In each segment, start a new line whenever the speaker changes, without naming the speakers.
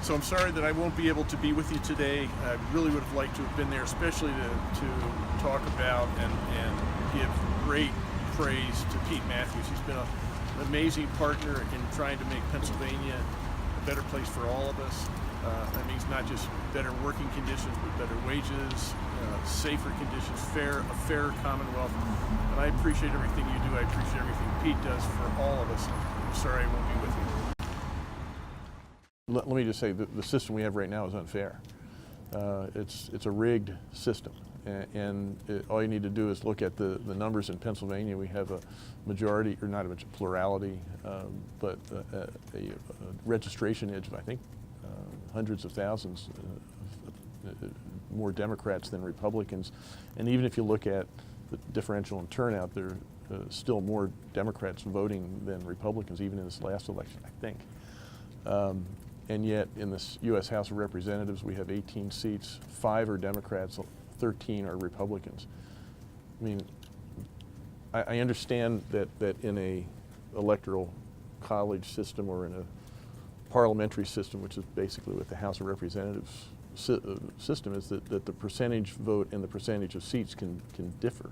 So I'm sorry that I won't be able to be with you today. I really would have liked to have been there, especially to talk about and give great praise to Pete Matthews. He's been an amazing partner in trying to make Pennsylvania a better place for all of us. That means not just better working conditions, but better wages, safer conditions, a fair Commonwealth. And I appreciate everything you do. I appreciate everything Pete does for all of us. I'm sorry I won't be with you.
Let me just say the system we have right now is unfair. It's a rigged system, and all you need to do is look at the numbers in Pennsylvania. We have a majority, or not a plurality, but a registration edge of, I think, hundreds of thousands more Democrats than Republicans. And even if you look at the differential in turnout, there are still more Democrats voting than Republicans, even in this last election, I think. And yet in this U.S. House of Representatives, we have 18 seats. 5 are Democrats, 13 are Republicans. I mean, I understand that in a electoral college system or in a parliamentary system, which is basically what the House of Representatives system is, that the percentage vote and the percentage of seats can differ.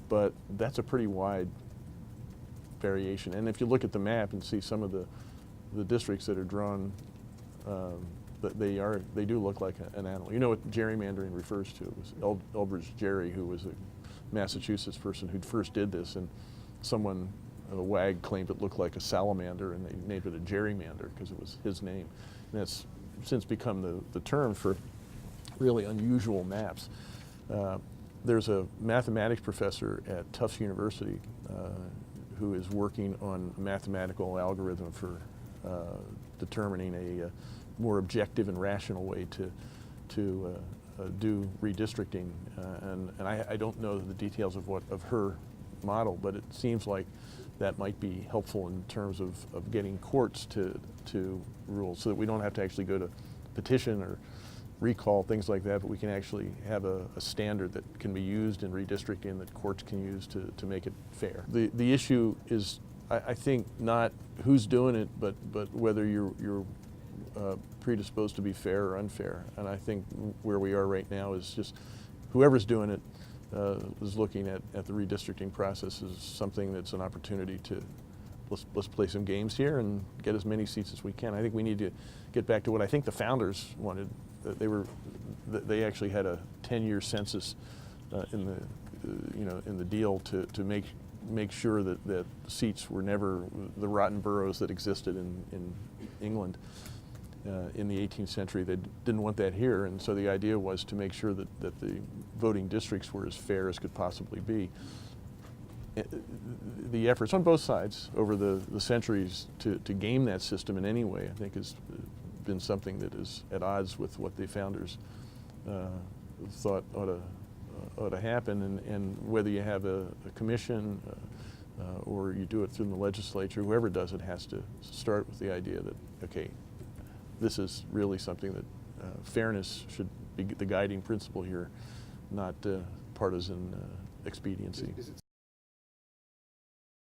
But that's a pretty wide variation. And if you look at the map and see some of the districts that are drawn, they do look like an animal. You know what gerrymandering refers to? It was Elbridge Gerry, who was a Massachusetts person who first did this, and someone, a wag, claimed it looked like a salamander, and they named it a gerrymander because it was his name. And that's since become the term for really unusual maps. There's a mathematics professor at Tufts University who is working on a mathematical algorithm for determining a more objective and rational way to do redistricting, and I don't know the details of her model, but it seems like that might be helpful in terms of getting courts to rule, so that we don't have to actually go to petition or recall, things like that, but we can actually have a standard that can be used in redistricting that courts can use to make it fair. The issue is, I think, not who's doing it, but whether you're predisposed to be fair or unfair. And I think where we are right now is just whoever's doing it is looking at the redistricting process as something that's an opportunity to let's play some games here and get as many seats as we can. I think we need to get back to what I think the founders wanted. They actually had a 10-year census in the deal to make sure that seats were never the rotten boroughs that existed in England in the 18th century. They didn't want that here, and so the idea was to make sure that the voting districts were as fair as could possibly be. The efforts on both sides over the centuries to game that system in any way, I think, has been something that is at odds with what the founders thought ought to happen, and whether you have a commission or you do it through the legislature, whoever does it has to start with the idea that, okay, this is really something that fairness should be the guiding principle here, not partisan expediency.